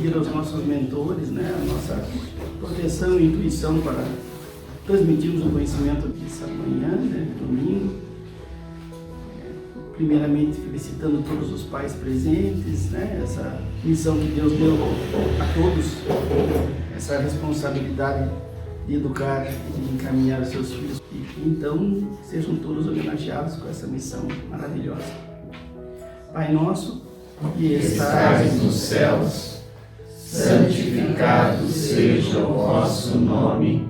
pedir aos nossos mentores, né, a nossa proteção e intuição para transmitirmos o conhecimento dessa manhã, né, domingo. Primeiramente, felicitando todos os pais presentes, né, essa missão que Deus deu a todos, essa responsabilidade de educar e de encaminhar os seus filhos. E, então, sejam todos homenageados com essa missão maravilhosa. Pai nosso, que estais nos céus, santificado seja o vosso nome,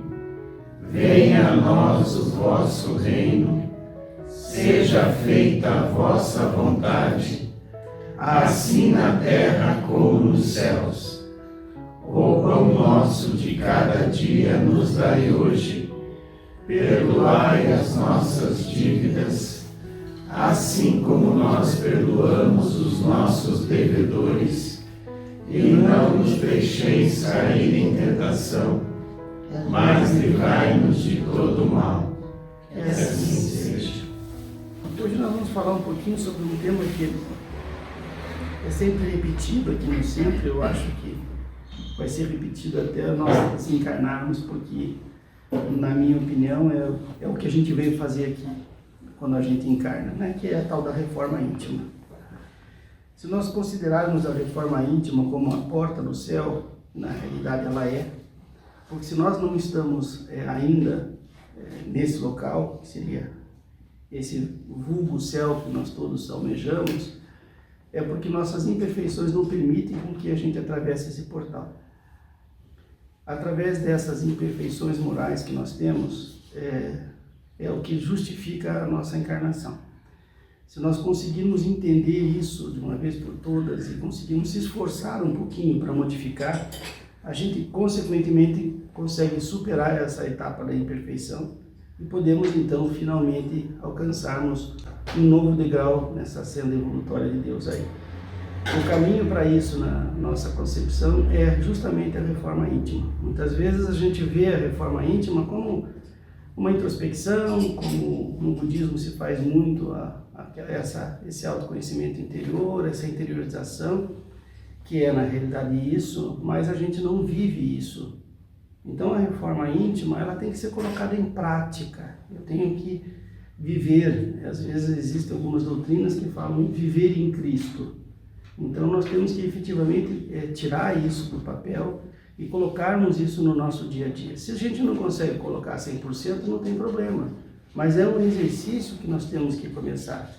venha a nós o vosso reino, seja feita a vossa vontade, assim na terra como nos céus. O pão nosso de cada dia nos dai hoje, perdoai as nossas dívidas, assim como nós perdoamos os nossos devedores, e não nos deixeis cair em tentação, mas livrai-nos de todo mal. Que assim seja. Hoje nós vamos falar um pouquinho sobre um tema que é sempre repetido aqui no centro. Eu acho que vai ser repetido até nós desencarnarmos, porque, na minha opinião, é o que a gente veio fazer aqui quando a gente encarna, né? Que é a tal da reforma íntima. Se nós considerarmos a reforma íntima como a porta do céu, na realidade ela é, porque se nós não estamos ainda nesse local, que seria esse vulgo céu que nós todos almejamos, é porque nossas imperfeições não permitem com que a gente atravesse esse portal. Através dessas imperfeições morais que nós temos, é o que justifica a nossa encarnação. Se nós conseguirmos entender isso de uma vez por todas e conseguirmos se esforçar um pouquinho para modificar, a gente consequentemente consegue superar essa etapa da imperfeição e podemos então finalmente alcançarmos um novo degrau nessa senda evolutória de Deus aí. O caminho para isso na nossa concepção é justamente a reforma íntima. Muitas vezes a gente vê a reforma íntima como uma introspecção, como no budismo se faz muito esse autoconhecimento interior, essa interiorização, que é na realidade isso, mas a gente não vive isso. Então a reforma íntima, ela tem que ser colocada em prática. Eu tenho que viver. Às vezes existem algumas doutrinas que falam em viver em Cristo. Então nós temos que efetivamente tirar isso do papel e colocarmos isso no nosso dia a dia. Se a gente não consegue colocar 100%, não tem problema. Mas é um exercício que nós temos que começar.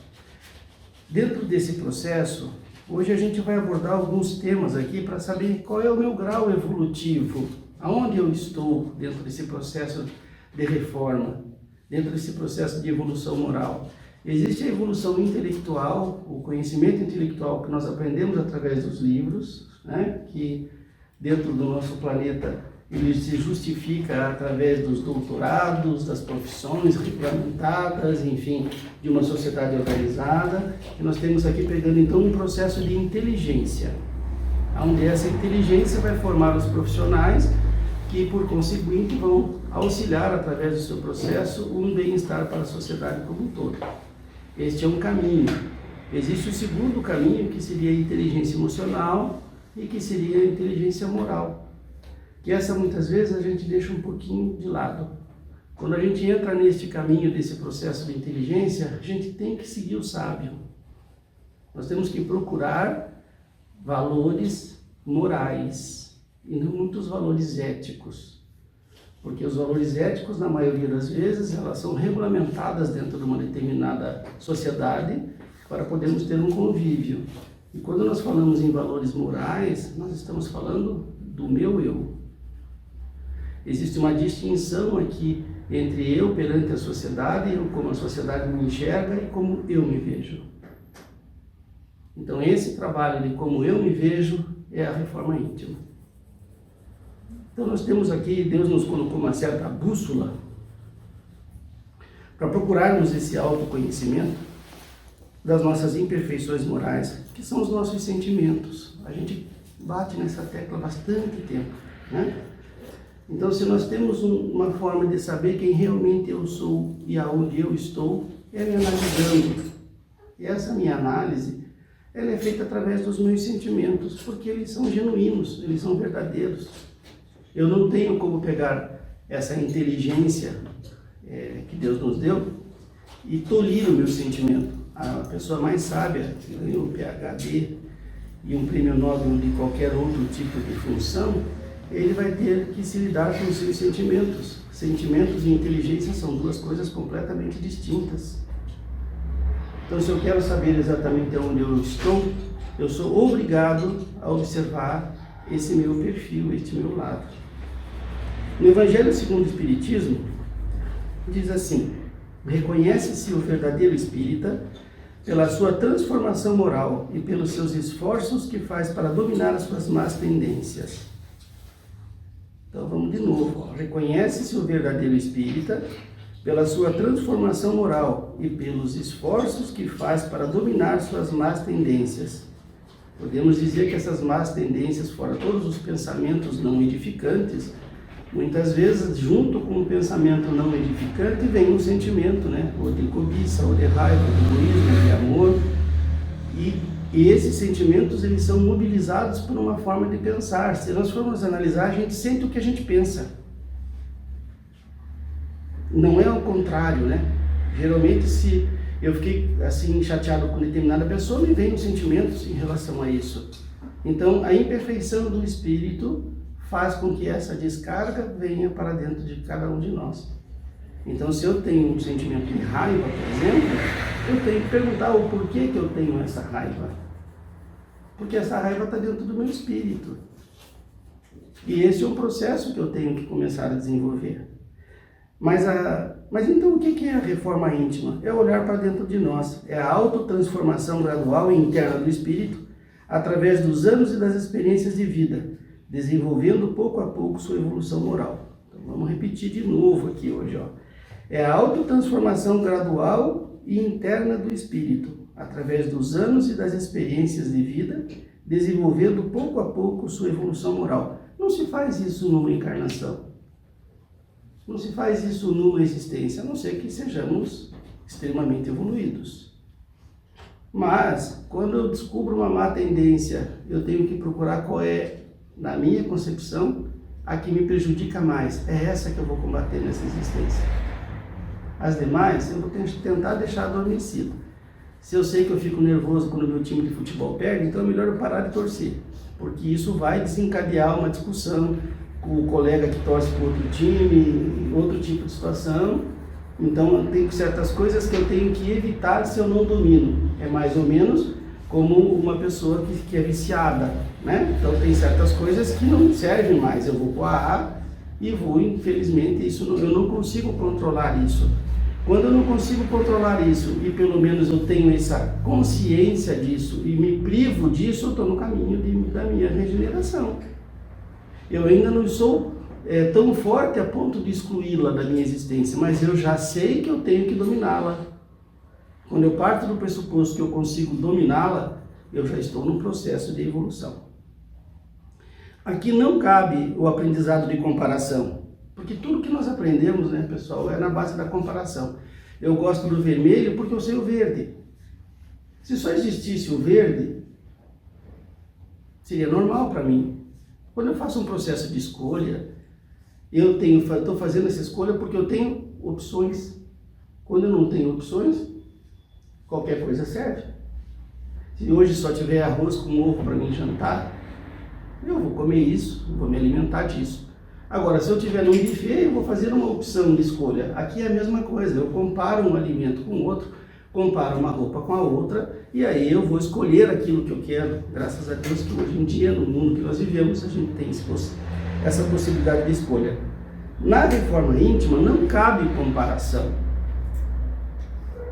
Dentro desse processo, hoje a gente vai abordar alguns temas aqui para saber qual é o meu grau evolutivo, aonde eu estou dentro desse processo de reforma, dentro desse processo de evolução moral. Existe a evolução intelectual, o conhecimento intelectual que nós aprendemos através dos livros, né, que dentro do nosso planeta ele se justifica através dos doutorados, das profissões regulamentadas, enfim, de uma sociedade organizada. E nós temos aqui pegando então um processo de inteligência, onde essa inteligência vai formar os profissionais que, por conseguinte, vão auxiliar através do seu processo um bem-estar para a sociedade como um todo. Este é um caminho. Existe o segundo caminho, que seria a inteligência emocional e que seria a inteligência moral. Que essa muitas vezes a gente deixa um pouquinho de lado. Quando a gente entra neste caminho desse processo de inteligência, a gente tem que seguir o sábio. Nós temos que procurar valores morais e não muitos valores éticos. Porque os valores éticos, na maioria das vezes, elas são regulamentadas dentro de uma determinada sociedade para podermos ter um convívio. E quando nós falamos em valores morais, nós estamos falando do meu eu. Existe uma distinção aqui entre eu perante a sociedade, como a sociedade me enxerga e como eu me vejo. Então esse trabalho de como eu me vejo é a reforma íntima. Então nós temos aqui, Deus nos colocou uma certa bússola para procurarmos esse autoconhecimento das nossas imperfeições morais, que são os nossos sentimentos. A gente bate nessa tecla há bastante tempo, né? Então, se nós temos uma forma de saber quem realmente eu sou e aonde eu estou, é me analisando. E essa minha análise, ela é feita através dos meus sentimentos, porque eles são genuínos, eles são verdadeiros. Eu não tenho como pegar essa inteligência que Deus nos deu e tolir o meu sentimento. A pessoa mais sábia, que ganhou um PhD e um prêmio Nobel de qualquer outro tipo de função, ele vai ter que se lidar com os seus sentimentos. Sentimentos e inteligência são duas coisas completamente distintas. Então, se eu quero saber exatamente onde eu estou, eu sou obrigado a observar esse meu perfil, este meu lado. No Evangelho segundo o Espiritismo, diz assim: reconhece-se o verdadeiro espírita pela sua transformação moral e pelos seus esforços que faz para dominar as suas más tendências. Então vamos de novo. Reconhece-se o verdadeiro espírita pela sua transformação moral e pelos esforços que faz para dominar suas más tendências. Podemos dizer que essas más tendências, fora todos os pensamentos não edificantes, muitas vezes, junto com o pensamento não edificante, vem um sentimento, ou de cobiça, ou de raiva, de egoísmo, de amor. E esses sentimentos, eles são mobilizados por uma forma de pensar. Se nós formos analisar, a gente sente o que a gente pensa. Não é ao contrário, Geralmente, se eu fiquei assim chateado com determinada pessoa, me vem os sentimentos em relação a isso. Então, a imperfeição do espírito faz com que essa descarga venha para dentro de cada um de nós. Então, se eu tenho um sentimento de raiva, por exemplo, eu tenho que perguntar o porquê que eu tenho essa raiva. Porque essa raiva está dentro do meu espírito. E esse é um processo que eu tenho que começar a desenvolver. Mas então o que é a reforma íntima? É olhar para dentro de nós. É a autotransformação gradual e interna do espírito através dos anos e das experiências de vida, desenvolvendo pouco a pouco sua evolução moral. Então vamos repetir de novo aqui hoje. É a autotransformação gradual e interna do espírito, através dos anos e das experiências de vida, desenvolvendo pouco a pouco sua evolução moral. Não se faz isso numa encarnação. Não se faz isso numa existência, a não ser que sejamos extremamente evoluídos. Mas, quando eu descubro uma má tendência, eu tenho que procurar qual é, na minha concepção, a que me prejudica mais. É essa que eu vou combater nessa existência. As demais, eu vou tentar deixar adormecido. Se eu sei que eu fico nervoso quando o meu time de futebol perde, então é melhor eu parar de torcer. Porque isso vai desencadear uma discussão com o colega que torce para outro time, outro tipo de situação. Então, tem certas coisas que eu tenho que evitar se eu não domino. É mais ou menos como uma pessoa que é viciada, Então, tem certas coisas que não servem mais. Eu vou parar e vou, infelizmente, eu não consigo controlar isso. Quando eu não consigo controlar isso e pelo menos eu tenho essa consciência disso e me privo disso, eu estou no caminho da minha regeneração. Eu ainda não sou tão forte a ponto de excluí-la da minha existência, mas eu já sei que eu tenho que dominá-la. Quando eu parto do pressuposto que eu consigo dominá-la, eu já estou num processo de evolução. Aqui não cabe o aprendizado de comparação, porque tudo que nós aprendemos, pessoal, é na base da comparação. Eu gosto do vermelho porque eu sei o verde. Se só existisse o verde, seria normal para mim. Quando eu faço um processo de escolha, eu estou fazendo essa escolha porque eu tenho opções. Quando eu não tenho opções, qualquer coisa serve. Se hoje só tiver arroz com ovo para mim jantar, eu vou comer isso, vou me alimentar disso. Agora, se eu tiver num buffet, eu vou fazer uma opção de escolha. Aqui é a mesma coisa, eu comparo um alimento com outro, comparo uma roupa com a outra, e aí eu vou escolher aquilo que eu quero. Graças a Deus que hoje em dia, no mundo que nós vivemos, a gente tem essa possibilidade de escolha. Na reforma íntima não cabe comparação.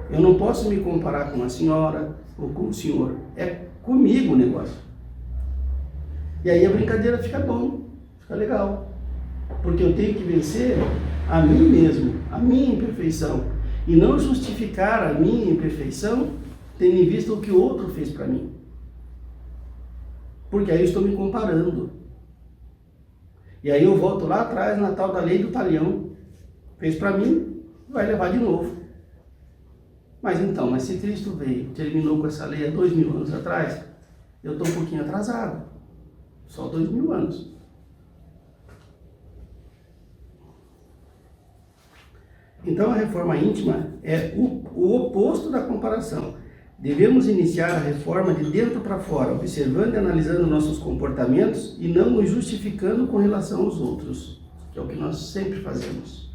Eu não posso me comparar com a senhora ou com o senhor. É comigo o negócio. E aí a brincadeira fica bom, fica legal. Porque eu tenho que vencer a mim mesmo, a minha imperfeição. E não justificar a minha imperfeição tendo em vista o que o outro fez para mim. Porque aí eu estou me comparando. E aí eu volto lá atrás na tal da lei do talião. Fez para mim, vai levar de novo. Mas se Cristo veio, terminou com essa lei há 2000 anos atrás, eu estou um pouquinho atrasado. Só 2000 anos. Então a reforma íntima é o oposto da comparação. Devemos iniciar a reforma de dentro para fora, observando e analisando nossos comportamentos e não nos justificando com relação aos outros, que é o que nós sempre fazemos.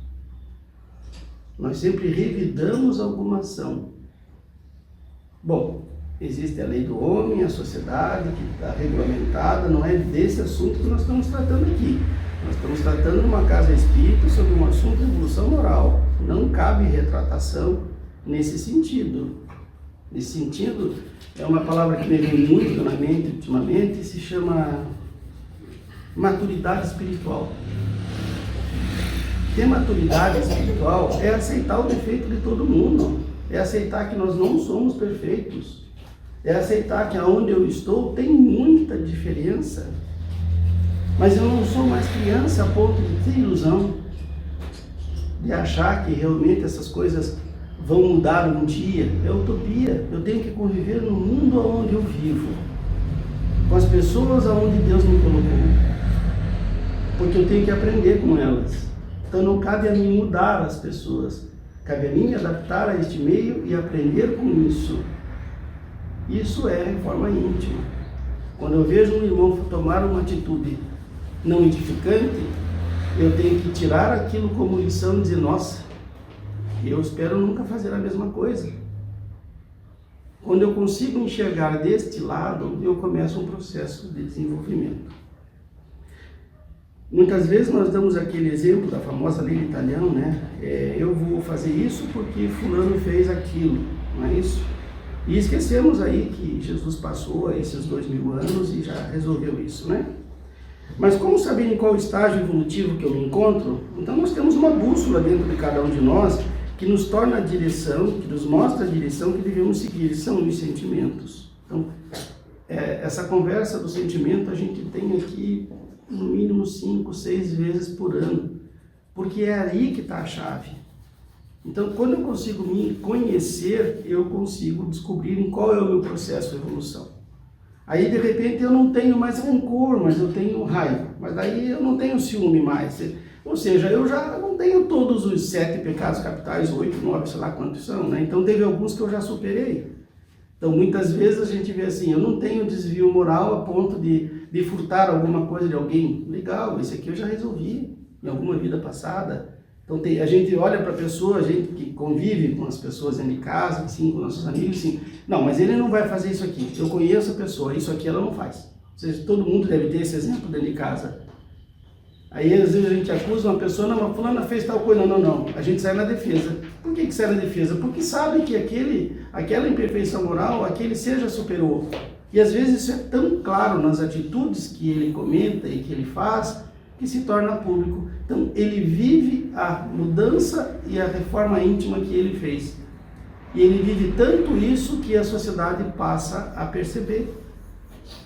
Nós sempre revidamos alguma ação. Bom, existe a lei do homem, a sociedade que está regulamentada, não é desse assunto que nós estamos tratando aqui. Nós estamos tratando numa casa espírita sobre um assunto de evolução moral. Não cabe retratação nesse sentido. Nesse sentido, é uma palavra que me vem muito na mente ultimamente, se chama maturidade espiritual. Ter maturidade espiritual é aceitar o defeito de todo mundo, é aceitar que nós não somos perfeitos, é aceitar que aonde eu estou tem muita diferença, mas eu não sou mais criança a ponto de ter ilusão, de achar que realmente essas coisas vão mudar um dia. É utopia. Eu tenho que conviver no mundo onde eu vivo, com as pessoas aonde Deus me colocou, porque eu tenho que aprender com elas. Então não cabe a mim mudar as pessoas, cabe a mim me adaptar a este meio e aprender com isso. Isso é reforma íntima. Quando eu vejo um irmão tomar uma atitude não edificante, eu tenho que tirar aquilo como lição e dizer, nossa, eu espero nunca fazer a mesma coisa. Quando eu consigo enxergar deste lado, eu começo um processo de desenvolvimento. Muitas vezes nós damos aquele exemplo da famosa lei de Italião, né? Eu vou fazer isso porque fulano fez aquilo, não é isso? E esquecemos aí que Jesus passou esses 2000 anos e já resolveu isso, né? Mas como saber em qual estágio evolutivo que eu me encontro? Então nós temos uma bússola dentro de cada um de nós que nos torna a direção, que nos mostra a direção que devemos seguir, são os sentimentos. Então, essa conversa do sentimento a gente tem aqui no mínimo 5, 6 vezes por ano, porque é aí que está a chave. Então, quando eu consigo me conhecer, eu consigo descobrir em qual é o meu processo de evolução. Aí, de repente, eu não tenho mais rancor, mas eu tenho raiva. Mas daí eu não tenho ciúme mais. Ou seja, eu já não tenho todos os 7 pecados capitais, 8, 9, sei lá quantos são, né? Então, teve alguns que eu já superei. Então, muitas vezes a gente vê assim, eu não tenho desvio moral a ponto de furtar alguma coisa de alguém. Legal, esse aqui eu já resolvi em alguma vida passada. Então, a gente olha para a pessoa, a gente que convive com as pessoas dentro de casa, assim, com nossos amigos, assim, não, mas ele não vai fazer isso aqui. Eu conheço a pessoa, isso aqui ela não faz. Ou seja, todo mundo deve ter esse exemplo dentro de casa. Aí, às vezes, a gente acusa uma pessoa, não, mas fulana fez tal coisa. Não. A gente sai na defesa. Por que sai na defesa? Porque sabe que aquela imperfeição moral, aquele seja superou. E, às vezes, isso é tão claro nas atitudes que ele comenta e que ele faz, que se torna público. Então, ele vive a mudança e a reforma íntima que ele fez. E ele vive tanto isso que a sociedade passa a perceber.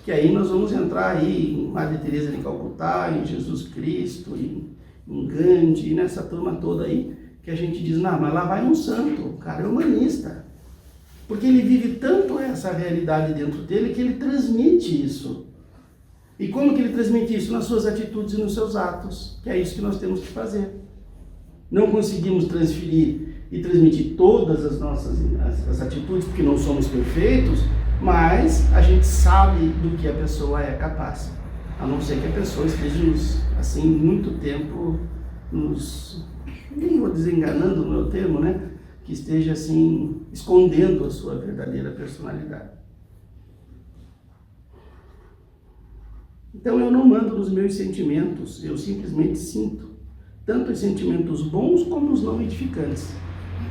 Que aí nós vamos entrar aí em Madre Teresa de Calcutá, em Jesus Cristo, em Gandhi, nessa turma toda aí, que a gente diz, não, mas lá vai um santo, o cara é humanista. Porque ele vive tanto essa realidade dentro dele que ele transmite isso. E como que ele transmite isso? Nas suas atitudes e nos seus atos, que é isso que nós temos que fazer. Não conseguimos transferir e transmitir todas as nossas as atitudes, porque não somos perfeitos, mas a gente sabe do que a pessoa é capaz, a não ser que a pessoa esteja, assim, muito tempo nem vou dizer enganando o meu termo, né? Que esteja, assim, escondendo a sua verdadeira personalidade. Então eu não mando nos meus sentimentos, eu simplesmente sinto, tanto os sentimentos bons como os não edificantes.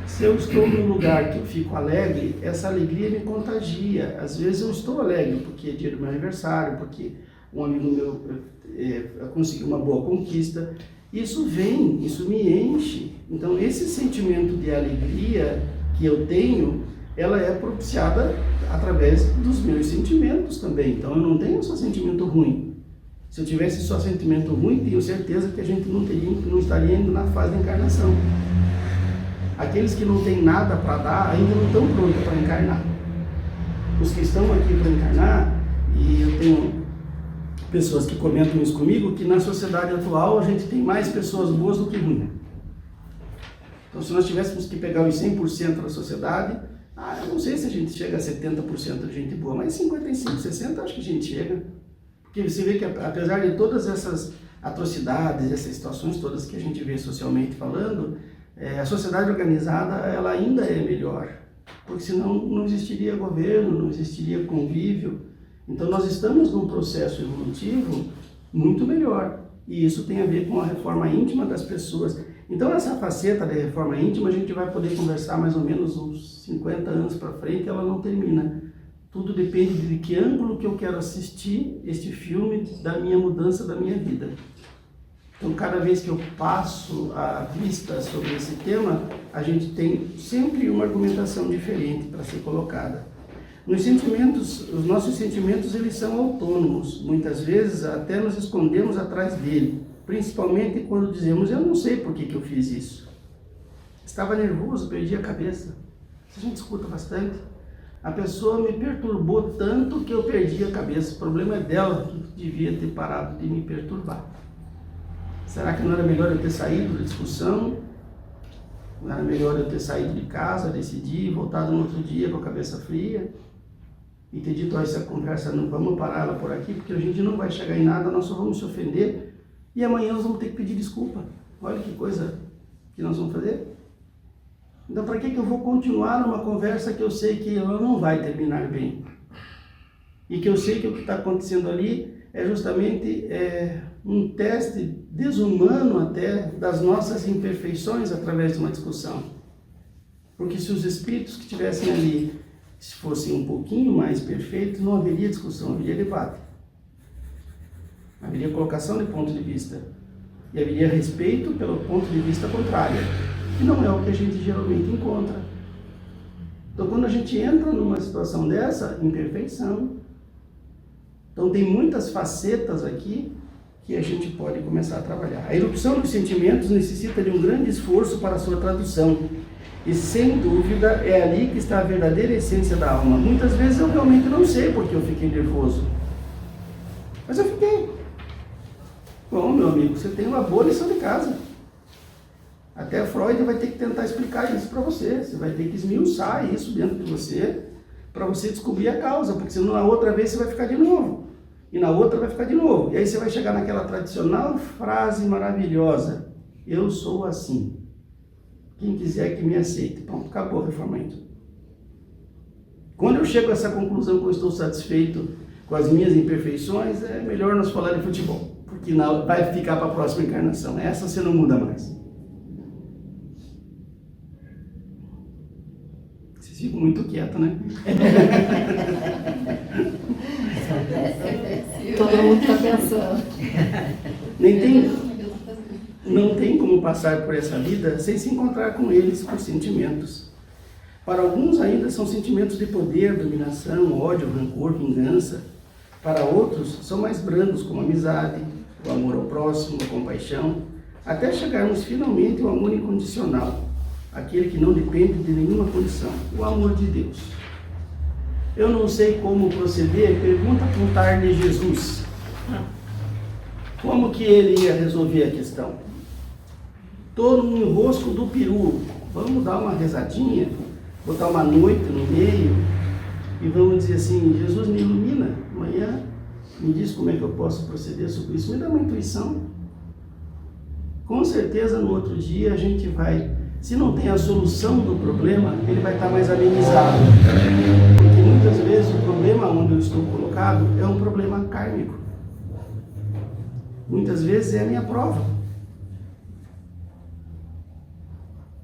Se eu estou num lugar que eu fico alegre, essa alegria me contagia. Às vezes eu estou alegre porque é dia do meu aniversário, porque um amigo meu conseguiu uma boa conquista. Isso vem, isso me enche. Então esse sentimento de alegria que eu tenho, ela é propiciada através dos meus sentimentos também. Então eu não tenho só sentimento ruim. Se eu tivesse só sentimento ruim, tenho certeza que a gente não estaria indo na fase da encarnação. Aqueles que não têm nada para dar ainda não estão prontos para encarnar. Os que estão aqui para encarnar, e eu tenho pessoas que comentam isso comigo, que na sociedade atual a gente tem mais pessoas boas do que ruins. Então, se nós tivéssemos que pegar os 100% da sociedade, eu não sei se a gente chega a 70% de gente boa, mas 55%, 60% acho que a gente chega. Porque você vê que apesar de todas essas atrocidades, essas situações todas que a gente vê socialmente falando, a sociedade organizada ela ainda é melhor, porque senão não existiria governo, não existiria convívio. Então nós estamos num processo evolutivo muito melhor, e isso tem a ver com a reforma íntima das pessoas. Então essa faceta da reforma íntima a gente vai poder conversar mais ou menos uns 50 anos para frente, ela não termina. Tudo depende de que ângulo que eu quero assistir este filme da minha mudança da minha vida. Então, cada vez que eu passo a vista sobre esse tema, a gente tem sempre uma argumentação diferente para ser colocada. Os nossos sentimentos, eles são autônomos. Muitas vezes, até nos escondemos atrás dele, principalmente quando dizemos, eu não sei por que eu fiz isso. Estava nervoso, perdi a cabeça. Isso a gente escuta bastante. A pessoa me perturbou tanto que eu perdi a cabeça. O problema é dela, que devia ter parado de me perturbar. Será que não era melhor eu ter saído da discussão? Não era melhor eu ter saído de casa, decidir, voltado no outro dia com a cabeça fria e ter dito, essa conversa, não vamos parar ela por aqui, porque a gente não vai chegar em nada, nós só vamos se ofender e amanhã nós vamos ter que pedir desculpa. Olha que coisa que nós vamos fazer. Então, para que eu vou continuar uma conversa que eu sei que ela não vai terminar bem? E que eu sei que o que está acontecendo ali é justamente um teste desumano até das nossas imperfeições através de uma discussão. Porque se os espíritos que estivessem ali se fossem um pouquinho mais perfeitos, não haveria discussão, haveria debate. Haveria colocação de ponto de vista. E haveria respeito pelo ponto de vista contrário. Que não é o que a gente geralmente encontra. Então, quando a gente entra numa situação dessa, imperfeição. Então, tem muitas facetas aqui que a gente pode começar a trabalhar. A erupção dos sentimentos necessita de um grande esforço para a sua tradução. E, sem dúvida, é ali que está a verdadeira essência da alma. Muitas vezes eu realmente não sei porque eu fiquei nervoso. Mas eu fiquei. Bom, meu amigo, você tem uma boa lição de casa. Até Freud vai ter que tentar explicar isso para você. Você vai ter que esmiuçar isso dentro de você para você descobrir a causa, porque senão na outra vez você vai ficar de novo. E na outra vai ficar de novo. E aí você vai chegar naquela tradicional frase maravilhosa. Eu sou assim. Quem quiser que me aceite. Pronto, acabou a reforma íntima. Quando eu chego a essa conclusão que eu estou satisfeito com as minhas imperfeições, é melhor nós falar de futebol. Porque vai ficar para a próxima encarnação. Essa você não muda mais. Fico muito quieto, né? Todo mundo está pensando. Não tem como passar por essa vida sem se encontrar com eles, com sentimentos. Para alguns ainda são sentimentos de poder, dominação, ódio, rancor, vingança. Para outros são mais brandos, como a amizade, o amor ao próximo, a compaixão, até chegarmos finalmente ao amor incondicional. Aquele que não depende de nenhuma condição, o amor de Deus. Eu não sei como proceder, pergunta para o Tarne Jesus. Como que ele ia resolver a questão? Estou no enrosco do peru, vamos dar uma rezadinha, botar uma noite no meio e vamos dizer assim, Jesus me ilumina, amanhã me diz como é que eu posso proceder sobre isso, me dá uma intuição. Com certeza no outro dia a gente vai. Se não tem a solução do problema, ele vai estar mais amenizado. Porque muitas vezes o problema onde eu estou colocado é um problema kármico. Muitas vezes é a minha prova.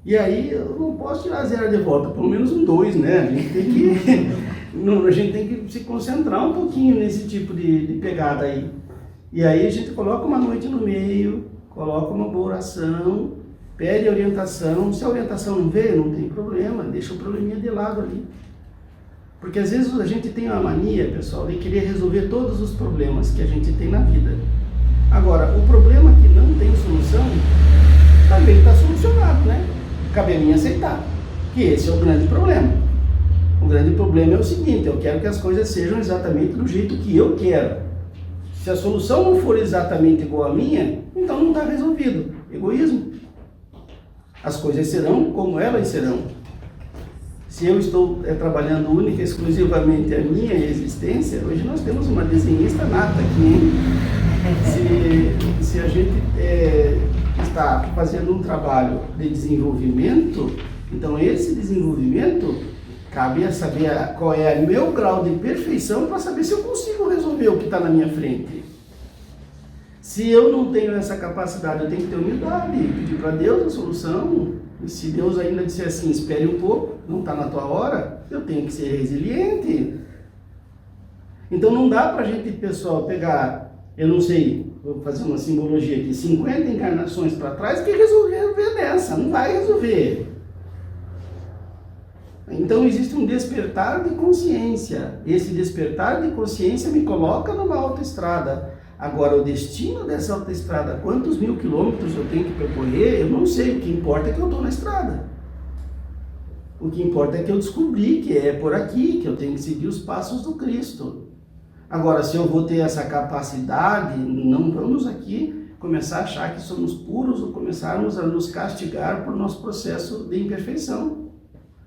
E aí eu não posso tirar 0 de volta, pelo menos um 2, né? A gente tem que se concentrar um pouquinho nesse tipo de pegada aí. E aí a gente coloca uma noite no meio, coloca uma boa oração, pede orientação. Se a orientação não veio, não tem problema, deixa o probleminha de lado ali. Porque às vezes a gente tem uma mania, pessoal, de querer resolver todos os problemas que a gente tem na vida. Agora, o problema que não tem solução, também está solucionado, né? cabe a mim aceitar, que esse é o grande problema. O grande problema é o seguinte: eu quero que as coisas sejam exatamente do jeito que eu quero. Se a solução não for exatamente igual à minha, então não está resolvido. Egoísmo. As coisas serão como elas serão. Se eu estou trabalhando única e exclusivamente a minha existência, hoje nós temos uma desenhista nata aqui, hein? Se a gente está fazendo um trabalho de desenvolvimento, então esse desenvolvimento cabe a saber qual é o meu grau de perfeição para saber se eu consigo resolver o que está na minha frente. Se eu não tenho essa capacidade, eu tenho que ter humildade, pedir para Deus a solução. E se Deus ainda disser assim, espere um pouco, não está na tua hora, eu tenho que ser resiliente. Então não dá para a gente, pessoal, pegar, eu não sei, vou fazer uma simbologia aqui, 50 encarnações para trás, que resolver dessa, não vai resolver. Então existe um despertar de consciência. Esse despertar de consciência me coloca numa autoestrada. Agora, o destino dessa autoestrada, quantos mil quilômetros eu tenho que percorrer, eu não sei. O que importa é que eu estou na estrada. O que importa é que eu descobri que é por aqui, que eu tenho que seguir os passos do Cristo. Agora, se eu vou ter essa capacidade, não vamos aqui começar a achar que somos puros ou começarmos a nos castigar por nosso processo de imperfeição.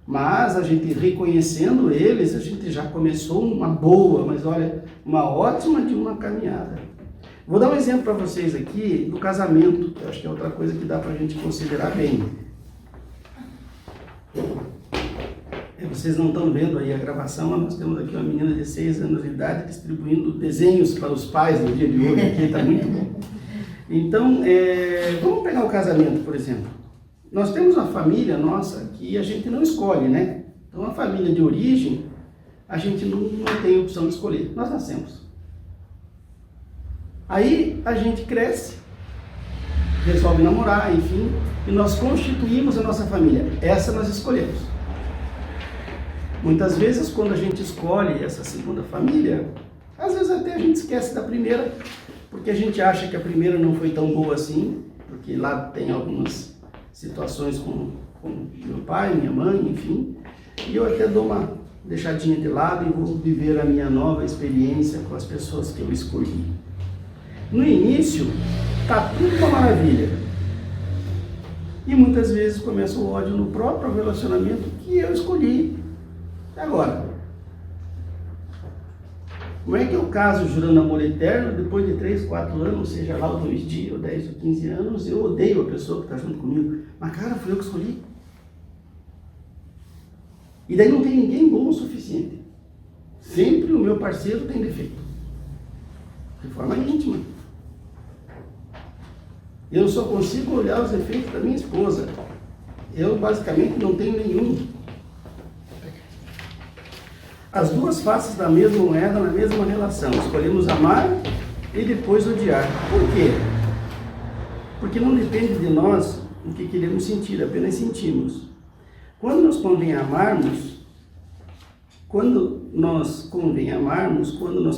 Mas a gente reconhecendo eles, a gente já começou uma boa, mas olha, uma ótima de uma caminhada. Vou dar um exemplo para vocês aqui do casamento, que eu acho que é outra coisa que dá para a gente considerar bem. Vocês não estão vendo aí a gravação, mas nós temos aqui uma menina de 6 anos de idade distribuindo desenhos para os pais no dia de hoje, aqui está muito bom. Então, vamos pegar o casamento, por exemplo. Nós temos uma família nossa que a gente não escolhe, né? Então, a família de origem, a gente não tem opção de escolher. Nós nascemos. Aí, a gente cresce, resolve namorar, enfim, e nós constituímos a nossa família. Essa nós escolhemos. Muitas vezes, quando a gente escolhe essa segunda família, às vezes até a gente esquece da primeira, porque a gente acha que a primeira não foi tão boa assim, porque lá tem algumas situações com meu pai, minha mãe, enfim, e eu até dou uma deixadinha de lado e vou viver a minha nova experiência com as pessoas que eu escolhi. No início, tá tudo uma maravilha, e muitas vezes começa o ódio no próprio relacionamento que eu escolhi. E agora? Como é que eu caso jurando amor eterno, depois de 3, 4 anos, seja lá os 2 dias, ou 10 ou 15 anos, eu odeio a pessoa que está junto comigo. Mas cara, fui eu que escolhi. E daí não tem ninguém bom o suficiente. Sempre o meu parceiro tem defeito. De forma íntima. Eu só consigo olhar os defeitos da minha esposa. Eu basicamente não tenho nenhum. As duas faces da mesma moeda, na mesma relação. Escolhemos amar e depois odiar. Por quê? Porque não depende de nós o que queremos sentir, apenas sentimos. Quando nos convém amarmos, quando nós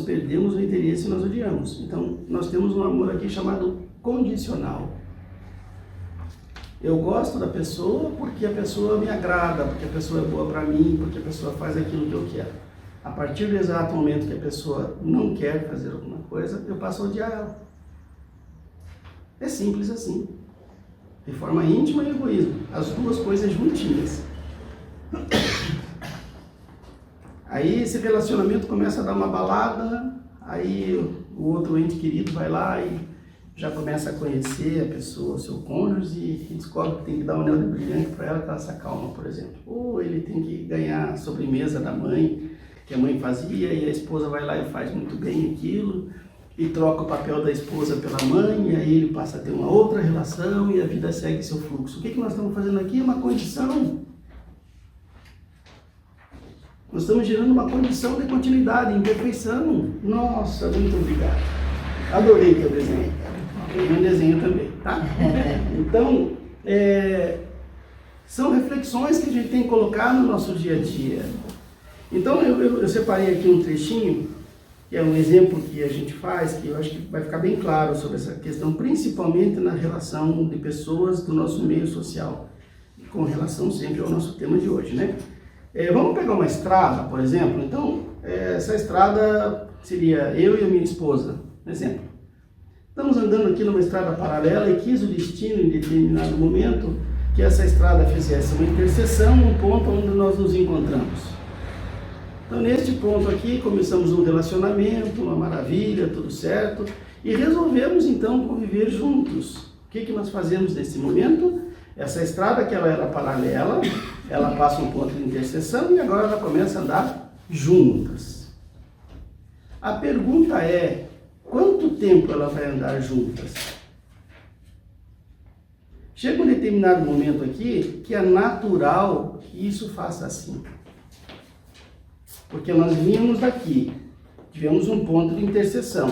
perdemos o interesse, nós odiamos. Então, nós temos um amor aqui chamado condicional. Eu gosto da pessoa porque a pessoa me agrada, porque a pessoa é boa para mim, porque a pessoa faz aquilo que eu quero. A partir do exato momento que a pessoa não quer fazer alguma coisa, eu passo a odiar ela. É simples assim. De forma íntima e egoísmo. As duas coisas juntinhas. Aí esse relacionamento começa a dar uma balada, aí o outro ente querido vai lá e já começa a conhecer a pessoa, o seu cônjuge, e descobre que tem que dar um anel de brilhante para ela que ela se acalma, por exemplo. Ou ele tem que ganhar a sobremesa da mãe, que a mãe fazia, e a esposa vai lá e faz muito bem aquilo, e troca o papel da esposa pela mãe, e aí ele passa a ter uma outra relação, e a vida segue seu fluxo. O que nós estamos fazendo aqui é uma condição. Nós estamos gerando uma condição de continuidade, imperfeição. Nossa, muito obrigado. Adorei teu desenho. Tem um desenho também, tá? Então, são reflexões que a gente tem que colocar no nosso dia a dia. Então, eu separei aqui um trechinho, que é um exemplo que a gente faz, que eu acho que vai ficar bem claro sobre essa questão, principalmente na relação de pessoas do nosso meio social. com relação sempre ao nosso tema de hoje, né? Vamos pegar uma estrada, por exemplo. Então, essa estrada seria eu e a minha esposa, exemplo. Estamos andando aqui numa estrada paralela e quis o destino, em determinado momento, que essa estrada fizesse uma interseção num ponto onde nós nos encontramos. Então, neste ponto aqui, começamos um relacionamento, uma maravilha, tudo certo, e resolvemos, então, conviver juntos. O que nós fazemos nesse momento? Essa estrada que ela era paralela, ela passa um ponto de interseção e agora ela começa a andar juntas. A pergunta é, quanto tempo ela vai andar juntas? Chega um determinado momento aqui que é natural que isso faça assim. Porque nós vínhamos daqui, tivemos um ponto de interseção.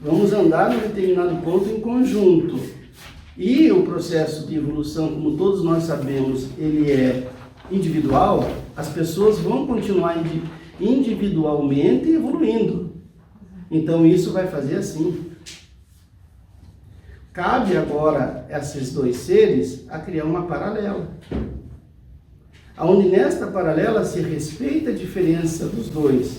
Vamos andar num determinado ponto em conjunto. E o processo de evolução, como todos nós sabemos, ele é individual. As pessoas vão continuar individualmente evoluindo. Então isso vai fazer assim. Cabe agora a esses dois seres a criar uma paralela. Onde nesta paralela se respeita a diferença dos dois.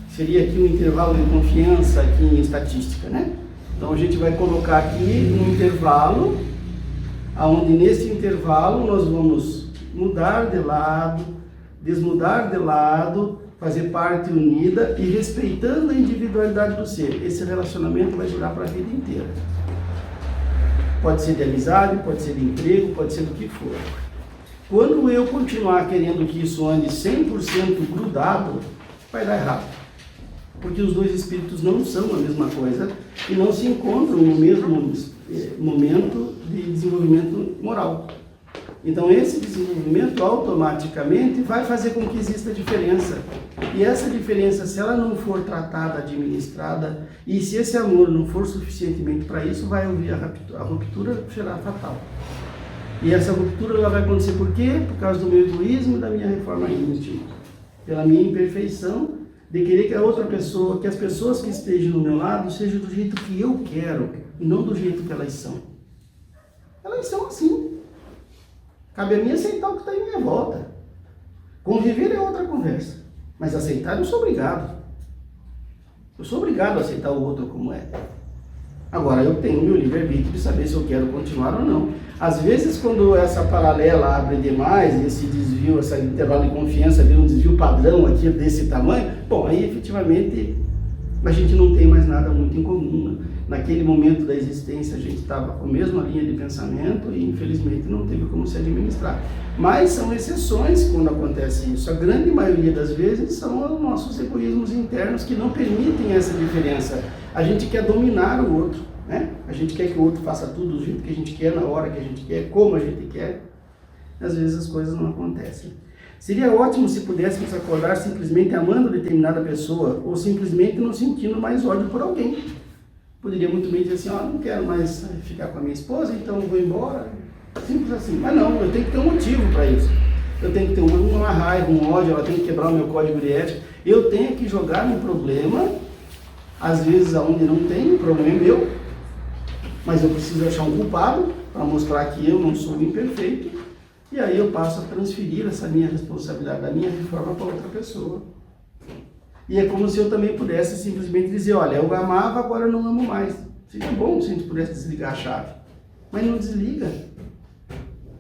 Seria aqui um intervalo de confiança aqui em estatística, né? Então a gente vai colocar aqui um intervalo, onde nesse intervalo nós vamos mudar de lado, desmudar de lado, fazer parte unida e respeitando a individualidade do ser. Esse relacionamento vai durar para a vida inteira. Pode ser de amizade, pode ser de emprego, pode ser do que for. Quando eu continuar querendo que isso ande 100% grudado, vai dar errado. Porque os dois espíritos não são a mesma coisa e não se encontram no mesmo momento de desenvolvimento moral. Então esse desenvolvimento automaticamente vai fazer com que exista diferença. E essa diferença, se ela não for tratada, administrada, e se esse amor não for suficientemente para isso, vai ouvir a ruptura será fatal. E essa ruptura ela vai acontecer por quê? Por causa do meu egoísmo e da minha reforma íntima. Pela minha imperfeição de querer que a outra pessoa, que as pessoas que estejam no meu lado sejam do jeito que eu quero e não do jeito que elas são. Elas são assim. Cabe a mim aceitar o que está em minha volta. Conviver é outra conversa, mas aceitar eu sou obrigado. Eu sou obrigado a aceitar o outro como é. Agora eu tenho o meu livre-arbítrio de saber se eu quero continuar ou não. Às vezes quando essa paralela abre demais, esse desvio, esse intervalo de confiança vira um desvio padrão aqui desse tamanho, bom, aí efetivamente a gente não tem mais nada muito em comum. Naquele momento da existência a gente estava com a mesma linha de pensamento e infelizmente não teve como se administrar. Mas são exceções quando acontece isso. A grande maioria das vezes são os nossos egoísmos internos que não permitem essa diferença. A gente quer dominar o outro, né? A gente quer que o outro faça tudo do jeito que a gente quer, na hora que a gente quer, como a gente quer. Às vezes as coisas não acontecem. Seria ótimo se pudéssemos acordar simplesmente amando determinada pessoa ou simplesmente não sentindo mais ódio por alguém. Poderia muito bem dizer assim, não quero mais ficar com a minha esposa, então eu vou embora. Simples assim. Mas não, eu tenho que ter um motivo para isso. Eu tenho que ter uma raiva, um ódio, ela tem que quebrar o meu código de ética. Eu tenho que jogar no problema, às vezes aonde não tem, o problema é meu, mas eu preciso achar um culpado para mostrar que eu não sou imperfeito, e aí eu passo a transferir essa minha responsabilidade, da minha reforma para outra pessoa. E é como se eu também pudesse simplesmente dizer, olha, eu amava, agora eu não amo mais. Seria bom se a gente pudesse desligar a chave, mas não desliga.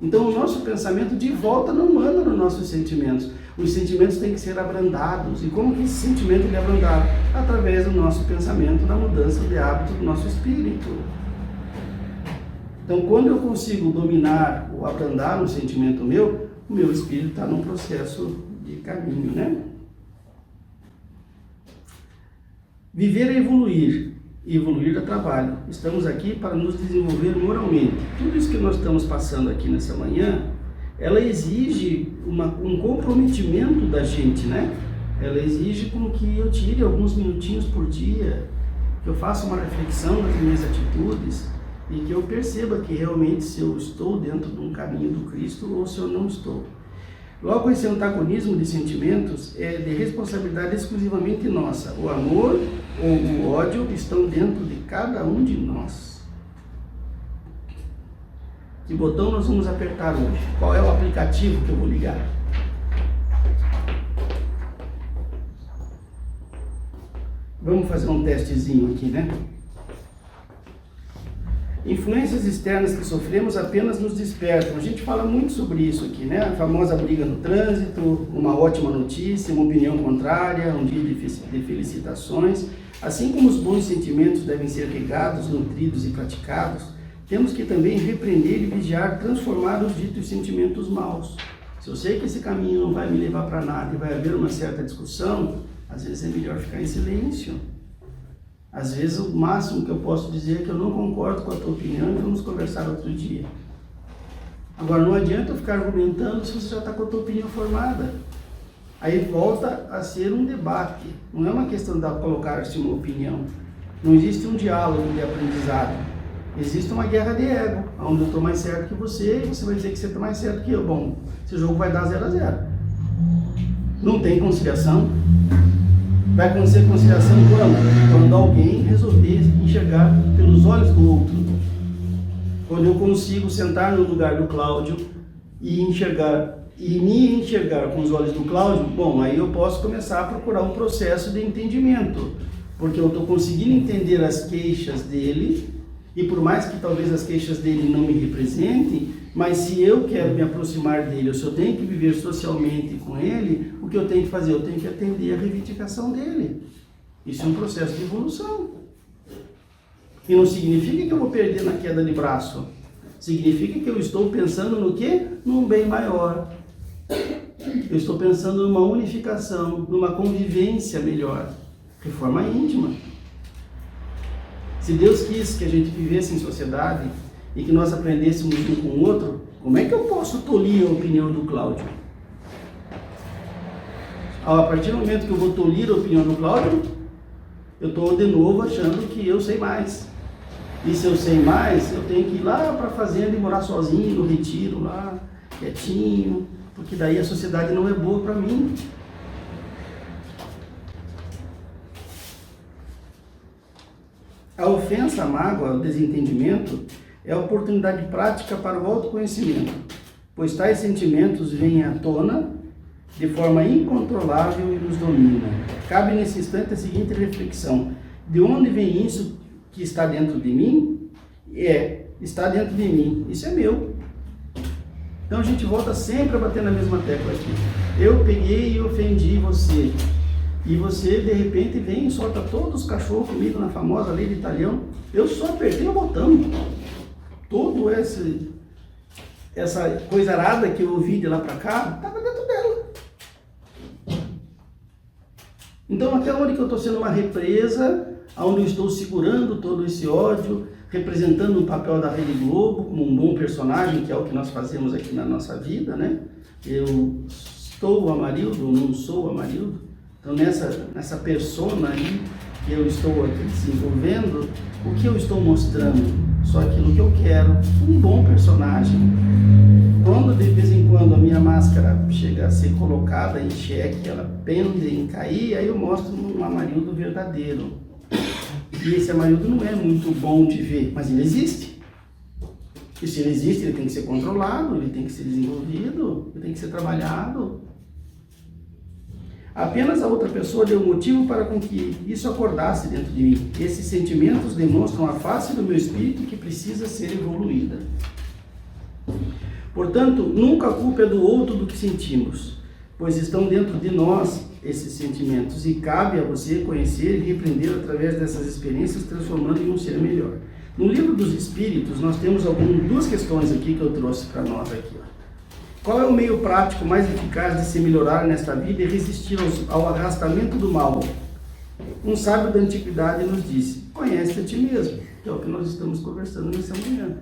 Então o nosso pensamento de volta não manda nos nossos sentimentos. Os sentimentos têm que ser abrandados. E como que esse sentimento é abrandado? Através do nosso pensamento, da mudança de hábito do nosso espírito. Então quando eu consigo dominar ou abrandar um sentimento meu, o meu espírito está num processo de caminho, né? Viver é evoluir, e evoluir dá trabalho. Estamos aqui para nos desenvolver moralmente. Tudo isso que nós estamos passando aqui nessa manhã, ela exige um comprometimento da gente, né? Ela exige com que eu tire alguns minutinhos por dia, que eu faça uma reflexão das minhas atitudes e que eu perceba que realmente se eu estou dentro de um caminho do Cristo ou se eu não estou. Logo, esse antagonismo de sentimentos é de responsabilidade exclusivamente nossa. O amor ou o ódio estão dentro de cada um de nós. Que botão nós vamos apertar hoje? Qual é o aplicativo que eu vou ligar? Vamos fazer um testezinho aqui, né? Influências externas que sofremos apenas nos despertam. A gente fala muito sobre isso aqui, né? A famosa briga no trânsito, uma ótima notícia, uma opinião contrária, um dia de felicitações. Assim como os bons sentimentos devem ser regados, nutridos e praticados, temos que também repreender e vigiar, transformar os ditos sentimentos maus. Se eu sei que esse caminho não vai me levar para nada e vai haver uma certa discussão, às vezes é melhor ficar em silêncio. Às vezes o máximo que eu posso dizer é que eu não concordo com a tua opinião e vamos conversar outro dia. Agora não adianta eu ficar argumentando se você já está com a tua opinião formada. Aí volta a ser um debate, não é uma questão de colocar-se uma opinião. Não existe um diálogo de aprendizado. Existe uma guerra de ego, onde eu estou mais certo que você e você vai dizer que você está mais certo que eu. Bom, esse jogo vai dar 0-0. Não tem conciliação. Vai acontecer conciliação quando? Quando alguém resolver enxergar pelos olhos do outro. Quando eu consigo sentar no lugar do Cláudio e me enxergar com os olhos do Cláudio, bom, aí eu posso começar a procurar um processo de entendimento, porque eu estou conseguindo entender as queixas dele, e por mais que talvez as queixas dele não me representem, mas se eu quero me aproximar dele, ou se eu tenho que viver socialmente com ele, o que eu tenho que fazer? Eu tenho que atender a reivindicação dele. Isso é um processo de evolução. E não significa que eu vou perder na queda de braço. Significa que eu estou pensando no quê? Num bem maior. Eu estou pensando numa unificação, numa convivência melhor, de forma íntima. Se Deus quis que a gente vivesse em sociedade e que nós aprendêssemos um com o outro, como é que eu posso tolir a opinião do Cláudio? A partir do momento que eu vou tolir a opinião do Cláudio, eu estou de novo achando que eu sei mais. E se eu sei mais, eu tenho que ir lá para a fazenda e morar sozinho, no retiro, lá, quietinho, porque daí a sociedade não é boa para mim. A ofensa, a mágoa, o desentendimento é a oportunidade prática para o autoconhecimento, pois tais sentimentos vêm à tona de forma incontrolável e nos domina. Cabe nesse instante a seguinte reflexão: de onde vem isso que está dentro de mim? Está dentro de mim, isso é meu. Então a gente volta sempre a bater na mesma tecla aqui. Eu peguei e ofendi você. E você, de repente, vem e solta todos os cachorros comigo na famosa lei de Italião. Eu só apertei o botão. Todo essa coisa arada que eu ouvi de lá para cá, estava dentro dela. Então, até onde que eu estou sendo uma represa, onde eu estou segurando todo esse ódio, representando o papel da Rede Globo, como um bom personagem, que é o que nós fazemos aqui na nossa vida, né? Eu estou o Amarildo, não sou o Amarildo. Então, nessa persona aí que eu estou aqui desenvolvendo, o que eu estou mostrando? Só aquilo que eu quero, um bom personagem. Quando de vez em quando a minha máscara chega a ser colocada em xeque, ela pende em cair, aí eu mostro um Amarildo verdadeiro. E esse Amarildo não é muito bom de ver, mas ele existe. E se ele existe, ele tem que ser controlado, ele tem que ser desenvolvido, ele tem que ser trabalhado. Apenas a outra pessoa deu motivo para com que isso acordasse dentro de mim. Esses sentimentos demonstram a face do meu espírito que precisa ser evoluída. Portanto, nunca a culpa é do outro do que sentimos, pois estão dentro de nós esses sentimentos e cabe a você conhecer e repreender através dessas experiências, transformando em um ser melhor. No livro dos Espíritos, nós temos duas questões aqui que eu trouxe para nós aqui. Qual é o meio prático mais eficaz de se melhorar nesta vida e resistir ao arrastamento do mal? Um sábio da antiguidade nos disse: conhece a ti mesmo, que é o que nós estamos conversando nessa manhã.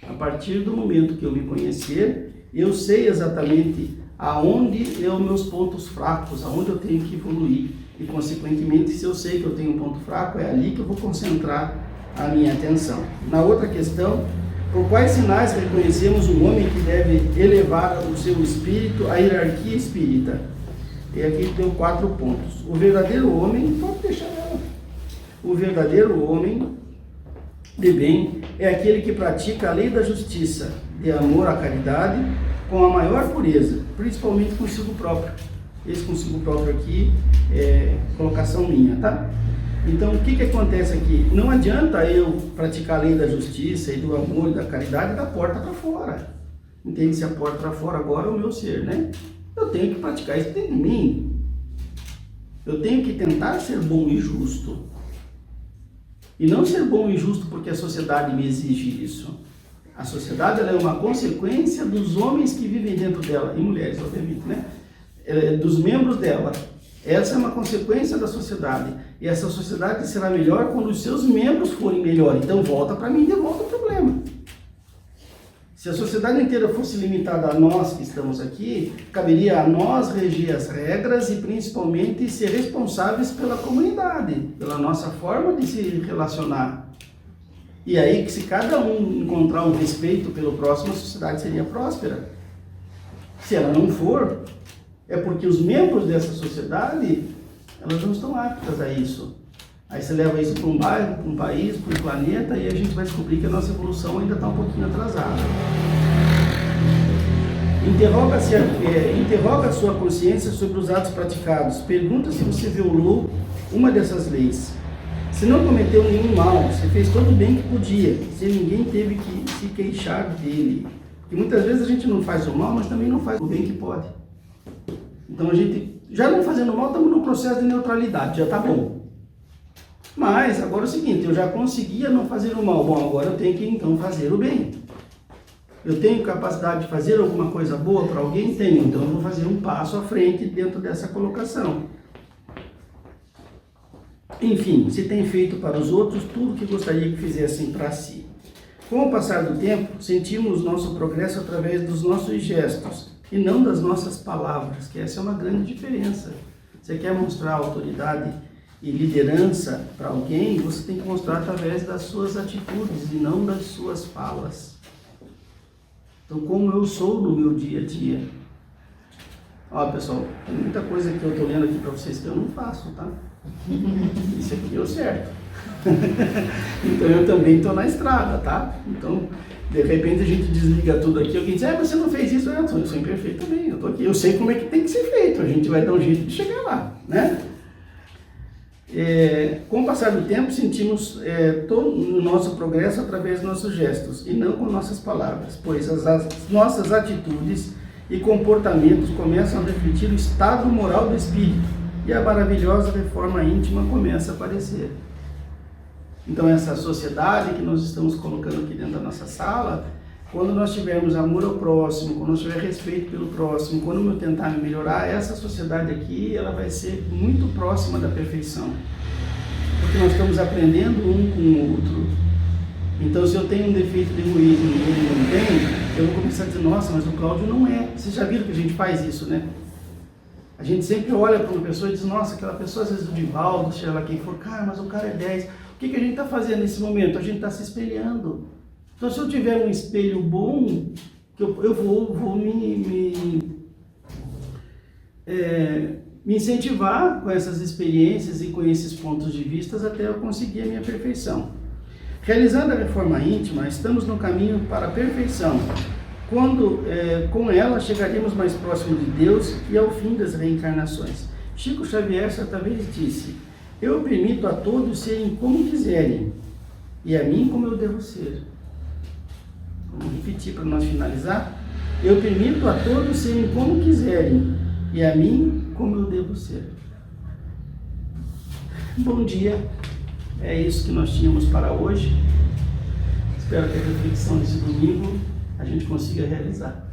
A partir do momento que eu me conhecer, eu sei exatamente aonde são meus pontos fracos, aonde eu tenho que evoluir. E, consequentemente, se eu sei que eu tenho um ponto fraco, é ali que eu vou concentrar a minha atenção. Na outra questão, por quais sinais reconhecemos um homem que deve elevar o seu espírito à hierarquia espírita? E aqui deu 4 pontos. O verdadeiro homem, pode deixar ela. O verdadeiro homem, de bem é aquele que pratica a lei da justiça, de amor à caridade, com a maior pureza, principalmente consigo próprio. Esse consigo próprio aqui é colocação minha, tá? Então, o que acontece aqui? Não adianta eu praticar a lei da justiça e do amor e da caridade da porta para fora. Entende? Se a porta para fora agora é o meu ser, né? Eu tenho que praticar isso dentro de mim. Eu tenho que tentar ser bom e justo. E não ser bom e justo porque a sociedade me exige isso. A sociedade ela é uma consequência dos homens que vivem dentro dela, e mulheres, obviamente, né? Dos membros dela. Essa é uma consequência da sociedade. E essa sociedade será melhor quando os seus membros forem melhores. Então volta para mim de volta o problema. Se a sociedade inteira fosse limitada a nós que estamos aqui, caberia a nós reger as regras e principalmente ser responsáveis pela comunidade, pela nossa forma de se relacionar. E aí, que se cada um encontrar um respeito pelo próximo, a sociedade seria próspera. Se ela não for, é porque os membros dessa sociedade, elas não estão aptas a isso. Aí você leva isso para um bairro, para um país, para um planeta, e a gente vai descobrir que a nossa evolução ainda está um pouquinho atrasada. Interroga a sua consciência sobre os atos praticados. Pergunta se você violou uma dessas leis. Se não cometeu nenhum mal, se fez todo o bem que podia, se ninguém teve que se queixar dele. Porque muitas vezes a gente não faz o mal, mas também não faz o bem que pode. Então a gente, já não fazendo mal, estamos num processo de neutralidade, já está bom. Mas agora é o seguinte, eu já conseguia não fazer o mal, bom, agora eu tenho que então fazer o bem. Eu tenho capacidade de fazer alguma coisa boa para alguém? Tenho, então eu vou fazer um passo à frente dentro dessa colocação. Enfim, se tem feito para os outros tudo que gostaria que fizessem para si. Com o passar do tempo, sentimos nosso progresso através dos nossos gestos e não das nossas palavras, que essa é uma grande diferença. Você quer mostrar autoridade e liderança para alguém, você tem que mostrar através das suas atitudes e não das suas falas. Então, como eu sou no meu dia a dia. Ó, pessoal, tem muita coisa que eu estou lendo aqui para vocês que eu não faço, tá? Isso aqui é o certo. Então, eu também estou na estrada, tá? Então, de repente a gente desliga tudo aqui, alguém diz, mas você não fez isso? Eu sou imperfeito também, eu estou aqui, eu sei como é que tem que ser feito, a gente vai dar um jeito de chegar lá, né? Com o passar do tempo, sentimos todo o nosso progresso através dos nossos gestos e não com nossas palavras, pois as nossas atitudes e comportamentos começam a refletir o estado moral do espírito e a maravilhosa reforma íntima começa a aparecer. Então, essa sociedade que nós estamos colocando aqui dentro da nossa sala, quando nós tivermos amor ao próximo, quando nós tivermos respeito pelo próximo, quando eu tentar me melhorar, essa sociedade aqui, ela vai ser muito próxima da perfeição. Porque nós estamos aprendendo um com o outro. Então, se eu tenho um defeito de egoísmo e ele não tem, eu vou começar a dizer, nossa, mas o Cláudio não é. Vocês já viram que a gente faz isso, né? A gente sempre olha para uma pessoa e diz, nossa, aquela pessoa, às vezes o Divaldo, seja lá quem for, cara, mas o cara é 10. O que a gente está fazendo nesse momento? A gente está se espelhando. Então, se eu tiver um espelho bom, eu vou me incentivar com essas experiências e com esses pontos de vista até eu conseguir a minha perfeição. Realizando a reforma íntima, estamos no caminho para a perfeição, quando com ela chegaremos mais próximo de Deus e ao fim das reencarnações. Chico Xavier certa vez disse, eu permito a todos serem como quiserem, e a mim como eu devo ser. Vamos repetir para nós finalizar. Eu permito a todos serem como quiserem, e a mim como eu devo ser. Bom dia. É isso que nós tínhamos para hoje. Espero que a reflexão desse domingo a gente consiga realizar.